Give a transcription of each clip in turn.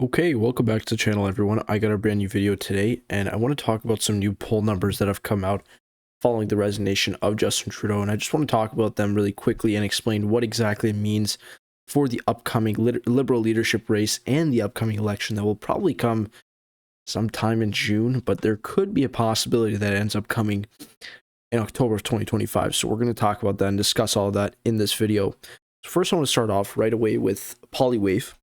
Okay, welcome back to the channel, everyone. I got a brand new video today, and I want to talk about some new poll numbers that have come out following the resignation of Justin Trudeau, and I just want to talk about them really quickly and explain what exactly it means for the upcoming Liberal leadership race and the upcoming election that will probably come sometime in June, but there could be a possibility that it ends up coming in October of 2025. So we're going to talk about that and discuss all of that in this video. So first, I want to start off right away with Polywave,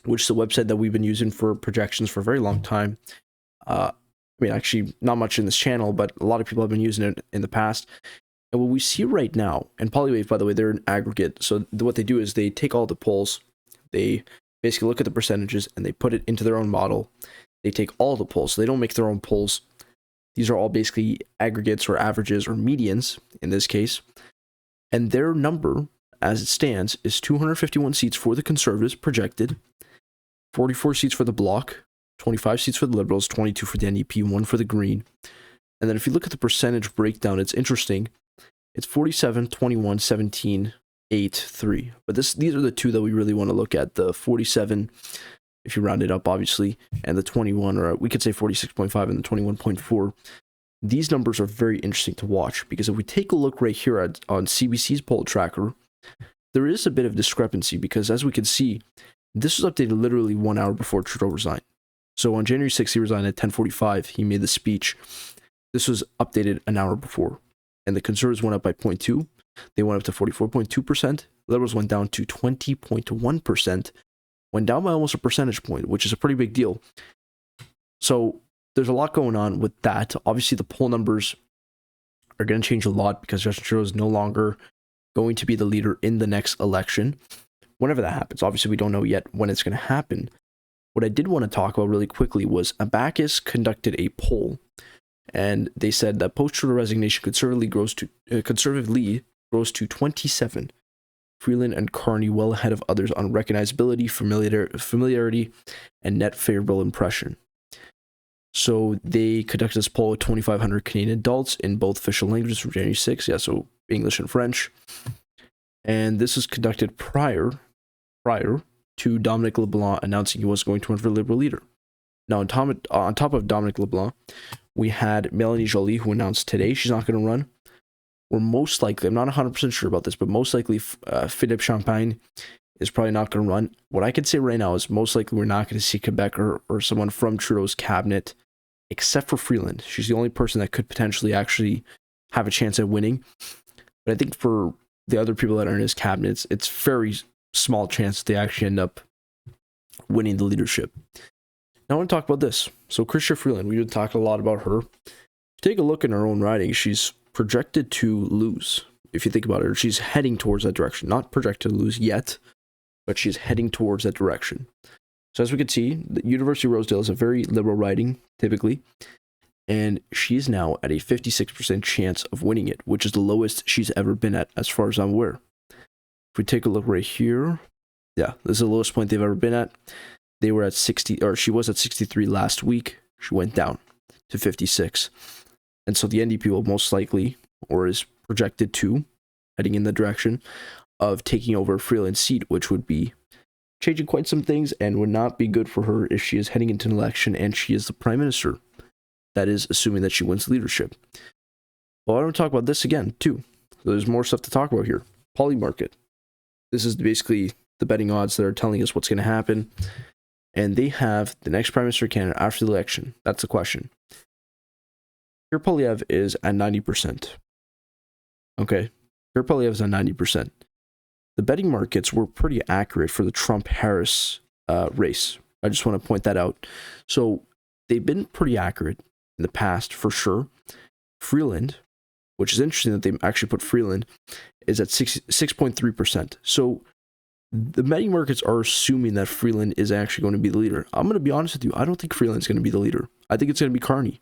which is a website that we've been using for projections for a very long time. I mean, actually, not much in this channel, but a lot of people have been using it in the past. And what we see right now, and Polywave, by the way, they're an aggregate. So what they do is they take all the polls, they basically look at the percentages, and they put it into their own model. They take all the polls. So they don't make their own polls. These are all basically aggregates or averages or medians in this case. And their number, as it stands, is 251 seats for the Conservatives projected, 44 seats for the Bloc, 25 seats for the Liberals, 22 for the NDP, 1 for the Green. And then if you look at the percentage breakdown, it's interesting. It's 47, 21, 17, 8, 3. But these are the two that we really want to look at. The 47, if you round it up, obviously, and the 21, or we could say 46.5 and the 21.4. These numbers are very interesting to watch because if we take a look right here on CBC's poll tracker, there is a bit of discrepancy because as we can see, this was updated literally 1 hour before Trudeau resigned. So on January 6th, he resigned at 10:45. He made the speech. This was updated an hour before. And the Conservatives went up by 0.2. They went up to 44.2%. Liberals went down to 20.1%. Went down by almost a percentage point, which is a pretty big deal. So there's a lot going on with that. Obviously, the poll numbers are going to change a lot because Justin Trudeau is no longer going to be the leader in the next election. Whenever that happens, obviously we don't know yet when it's going to happen. What I did want to talk about really quickly was Abacus conducted a poll, and they said that post-Trudeau resignation conservative lead grows to 27. Freeland and Carney well ahead of others on recognizability, familiarity, and net favorable impression. So they conducted this poll with 2,500 Canadian adults in both official languages from January 6th, yeah, so English and French. And this was conducted prior to Dominic LeBlanc announcing he was going to run for Liberal leader. Now, on top of Dominic LeBlanc, we had Mélanie Joly, who announced today she's not going to run. Or most likely, I'm not 100% sure about this, but most likely Philippe Champagne is probably not going to run. What I can say right now is most likely we're not going to see Quebec or someone from Trudeau's cabinet, except for Freeland. She's the only person that could potentially actually have a chance at winning. But I think for the other people that are in his cabinets, it's very small chance they actually end up winning the leadership. Now I want to talk about this. So Chrystia Freeland, we've been talking a lot about her. Take a look in her own writing. She's projected to lose. If you think about it, she's heading towards that direction. Not projected to lose yet, but she's heading towards that direction. So as we can see, the University of Rosedale is a very liberal riding, typically. And she's now at a 56% chance of winning it, which is the lowest she's ever been at, as far as I'm aware. If we take a look right here, yeah, this is the lowest point they've ever been at. They were at 60, or she was at 63 last week. She went down to 56. And so the NDP will most likely, or is projected to, heading in the direction of taking over Freeland's seat, which would be changing quite some things and would not be good for her if she is heading into an election and she is the prime minister. That is assuming that she wins leadership. Well, I want to talk about this again, too. So there's more stuff to talk about here. Polymarket. This is basically the betting odds that are telling us what's going to happen. And they have the next prime minister candidate after the election. That's the question. Pierre Poilievre is at 90%. Okay. Pierre Poilievre is at 90%. The betting markets were pretty accurate for the Trump-Harris race. I just want to point that out. So they've been pretty accurate in the past, for sure. Freeland, which is interesting that they actually put Freeland, is at 6.3%. So the betting markets are assuming that Freeland is actually going to be the leader. I'm going to be honest with you. I don't think Freeland's going to be the leader. I think it's going to be Carney.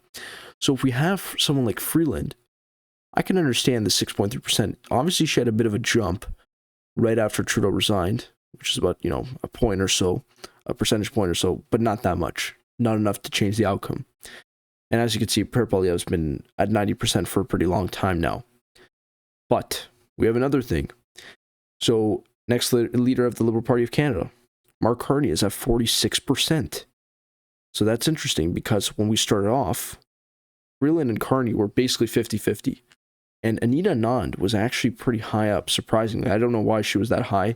So if we have someone like Freeland, I can understand the 6.3%. Obviously, she had a bit of a jump right after Trudeau resigned, which is about, a point or so, a percentage point or so, but not that much. Not enough to change the outcome. And as you can see, Pierre Poilievre has been at 90% for a pretty long time now. But we have another thing. So next leader of the Liberal Party of Canada, Mark Carney is at 46%. So that's interesting because when we started off, Freeland and Carney were basically 50-50. And Anita Anand was actually pretty high up, surprisingly. I don't know why she was that high,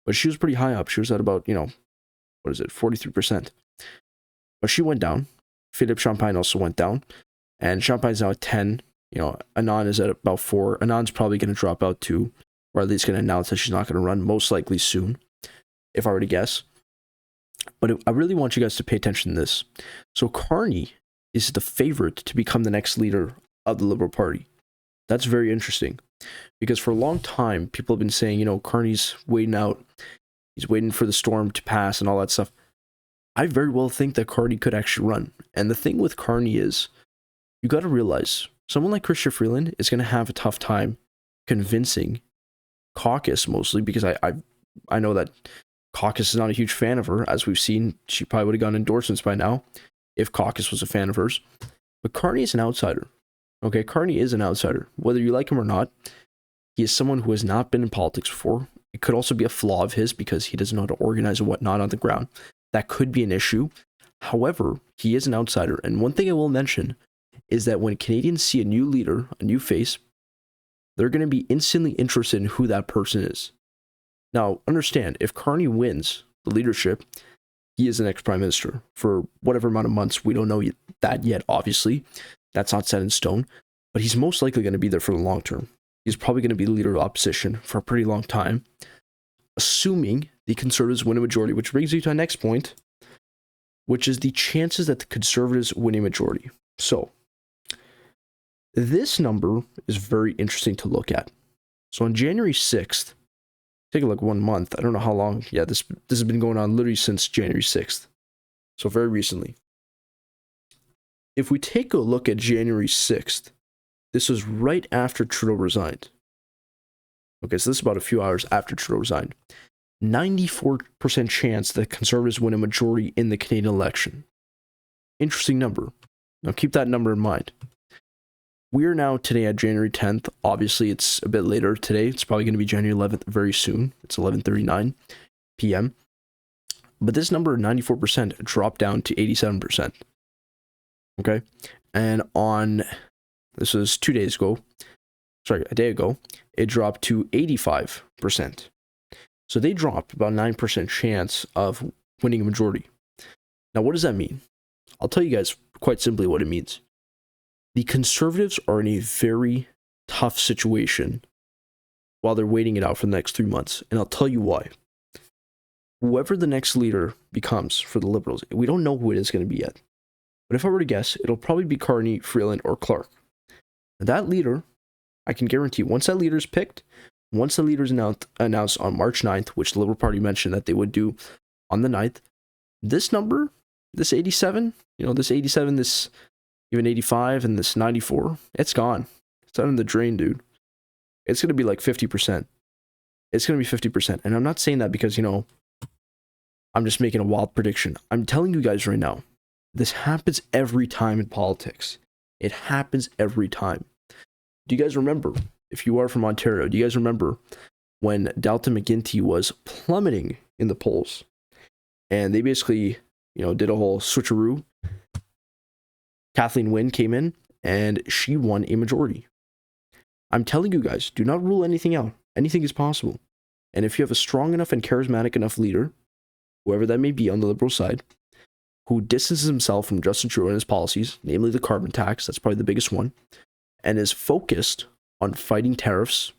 but she was pretty high up. She was at about, 43%. But she went down. Philippe Champagne also went down. And Champagne's now at 10. Anand is at about 4. Anand's probably going to drop out too, or at least going to announce that she's not going to run, most likely soon, if I were to guess. But I really want you guys to pay attention to this. So Carney is the favorite to become the next leader of the Liberal Party. That's very interesting because for a long time, people have been saying, Carney's waiting out. He's waiting for the storm to pass and all that stuff. I very well think that Carney could actually run. And the thing with Carney is, you got to realize, someone like Chrystia Freeland is going to have a tough time convincing caucus, mostly because I know that caucus is not a huge fan of her. As we've seen, she probably would have gotten endorsements by now if caucus was a fan of hers. But Carney is an outsider. Okay, Carney is an outsider. Whether you like him or not, he is someone who has not been in politics before. It could also be a flaw of his because he doesn't know how to organize and whatnot on the ground. That could be an issue. However, he is an outsider. And one thing I will mention is that when Canadians see a new leader, a new face, they're going to be instantly interested in who that person is. Now, understand, if Carney wins the leadership, he is the next prime minister for whatever amount of months. We don't know that yet, obviously. That's not set in stone. But he's most likely going to be there for the long term. He's probably going to be the leader of opposition for a pretty long time, assuming the Conservatives win a majority, which brings you to our next point, which is the chances that the Conservatives win a majority. So, this number is very interesting to look at. So on January 6th, take a look, 1 month. I don't know how long. Yeah, this has been going on literally since January 6th. So very recently. If we take a look at January 6th, this was right after Trudeau resigned. Okay, so this is about a few hours after Trudeau resigned. 94% chance that Conservatives win a majority in the Canadian election. Interesting number. Now keep that number in mind. We are now today at January 10th. Obviously, it's a bit later today. It's probably going to be January 11th very soon. It's 11:39 p.m. But this number, 94%, dropped down to 87%. Okay? And this was 2 days ago. Sorry, a day ago. It dropped to 85%. So they dropped about 9% chance of winning a majority. Now, what does that mean? I'll tell you guys quite simply what it means. The Conservatives are in a very tough situation while they're waiting it out for the next 3 months. And I'll tell you why. Whoever the next leader becomes for the Liberals, we don't know who it is going to be yet. But if I were to guess, it'll probably be Carney, Freeland, or Clark. That leader, I can guarantee, once that leader is picked, once the leader is announced on March 9th, which the Liberal Party mentioned that they would do on the 9th, this number, this 87, this even 85, and this 94, it's gone. It's out in the drain, dude. It's going to be like 50%. It's going to be 50%. And I'm not saying that because, I'm just making a wild prediction. I'm telling you guys right now, this happens every time in politics. It happens every time. Do you guys remember, if you are from Ontario, do you guys remember when Dalton McGuinty was plummeting in the polls? And they basically, did a whole switcheroo. Kathleen Wynne came in and she won a majority. I'm telling you guys, do not rule anything out. Anything is possible. And if you have a strong enough and charismatic enough leader, whoever that may be on the Liberal side, who distances himself from Justin Trudeau and his policies, namely the carbon tax, that's probably the biggest one, and is focused on fighting tariffs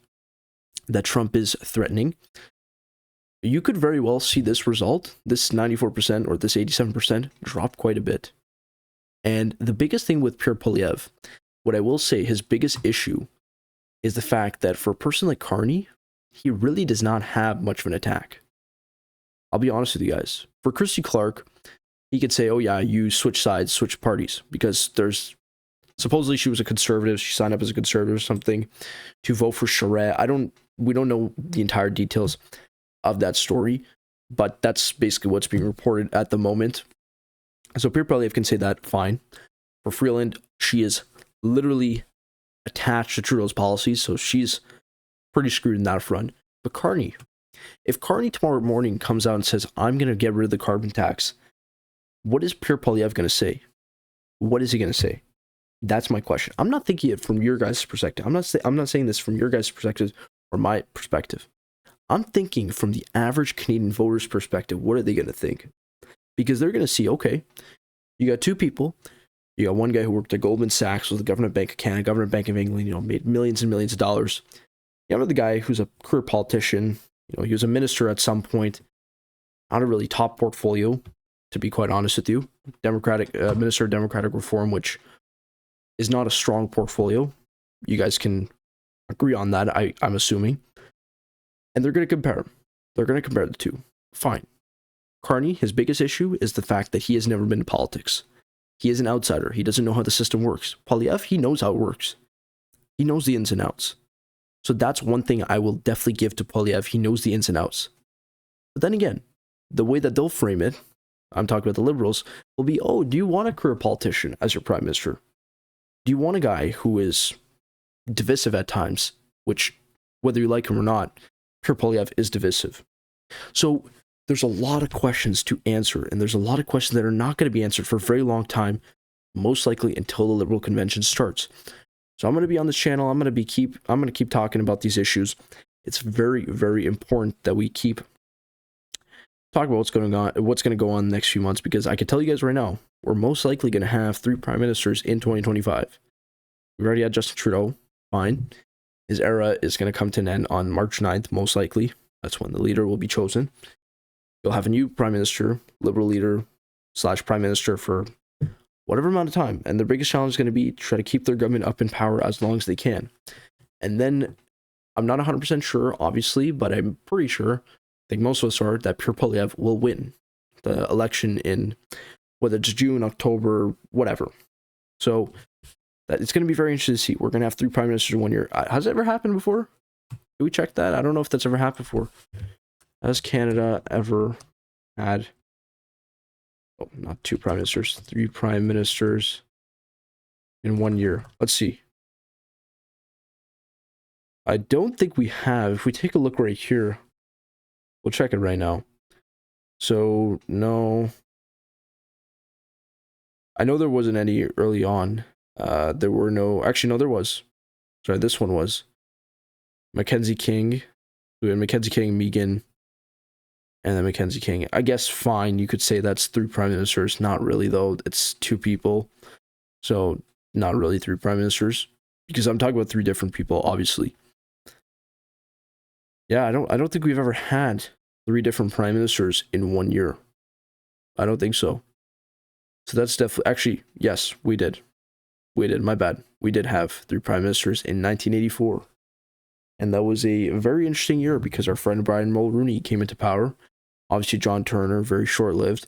that Trump is threatening, you could very well see this result, this 94% or this 87%, drop quite a bit. And the biggest thing with Pierre Poilievre, what I will say, his biggest issue is the fact that for a person like Carney, he really does not have much of an attack. I'll be honest with you guys. For Christy Clark, he could say, oh yeah, you switch sides, switch parties, because supposedly she was a conservative, she signed up as a conservative or something to vote for Charest. We don't know the entire details of that story, but that's basically what's being reported at the moment. So Pierre Poilievre can say that, fine. For Freeland, she is literally attached to Trudeau's policies, so she's pretty screwed in that front. But Carney, If Carney tomorrow morning comes out and says, I'm going to get rid of the carbon tax, what is Pierre Poilievre going to say? What is he going to say? That's my question. I'm not thinking it from your guys' perspective. I'm not saying this from your guys' perspective or my perspective. I'm thinking from the average Canadian voter's perspective. What are they going to think? Because they're going to see, okay, you got two people. You got one guy who worked at Goldman Sachs, was the Government Bank of Canada, Government Bank of England, made millions and millions of dollars. You have the guy who's a career politician. He was a minister at some point. Not a really top portfolio, to be quite honest with you. Minister of Democratic Reform, which is not a strong portfolio. You guys can agree on that, I'm assuming. And they're going to compare them. They're going to compare the two. Fine. Carney, his biggest issue is the fact that he has never been in politics. He is an outsider. He doesn't know how the system works. Poilievre, he knows how it works. He knows the ins and outs. So that's one thing I will definitely give to Poilievre. He knows the ins and outs. But then again, the way that they'll frame it, I'm talking about the Liberals, will be, oh, do you want a career politician as your prime minister? Do you want a guy who is divisive at times, which, whether you like him or not, Pierre Poilievre is divisive. So there's a lot of questions to answer, and there's a lot of questions that are not going to be answered for a very long time, most likely until the Liberal convention starts. So I'm going to be on this channel. I'm going to keep talking about these issues. It's very, very important that we keep talking about what's going to go on in the next few months, because I can tell you guys right now, we're most likely going to have 3 prime ministers in 2025. We already had Justin Trudeau. Fine. His era is going to come to an end on March 9th, most likely. That's when the leader will be chosen. You'll have a new prime minister, Liberal leader / prime minister for whatever amount of time. And their biggest challenge is going to be to try to keep their government up in power as long as they can. And then, I'm not 100% sure, obviously, but I'm pretty sure, I think most of us are, that Pierre Poilievre will win the election in, whether it's June, October, whatever. So, it's going to be very interesting to see. We're going to have 3 prime ministers in 1 year. Has it ever happened before? Did we check that? I don't know if that's ever happened before. Has Canada ever had, not 2 prime ministers, 3 prime ministers in 1 year? Let's see. I don't think we have. If we take a look right here, we'll check it right now. So, no. I know there wasn't any early on. There were no, actually, no, there was. Sorry, this one was. Mackenzie King, Megan, and then Mackenzie King. I guess fine, you could say that's 3 prime ministers. Not really, though. It's 2 people. So, not really 3 prime ministers. Because I'm talking about 3 different people, obviously. Yeah, I don't think we've ever had 3 different prime ministers in 1 year. I don't think so. So that's definitely, actually, yes, we did. My bad. We did have 3 prime ministers in 1984. And that was a very interesting year because our friend Brian Mulroney came into power. Obviously, John Turner, very short-lived.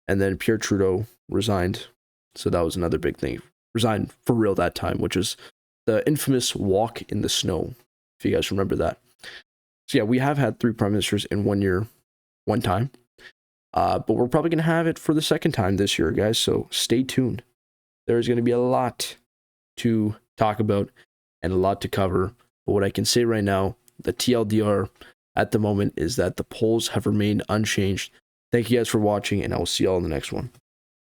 And then Pierre Trudeau resigned. So that was another big thing. Resigned for real that time, which is the infamous walk in the snow, if you guys remember that. So yeah, we have had 3 prime ministers in 1 year, one time. But we're probably going to have it for the second time this year, guys. So stay tuned. There's going to be a lot to talk about and a lot to cover. But what I can say right now, the TLDR at the moment is that the polls have remained unchanged. Thank you guys for watching, and I will see you all in the next one.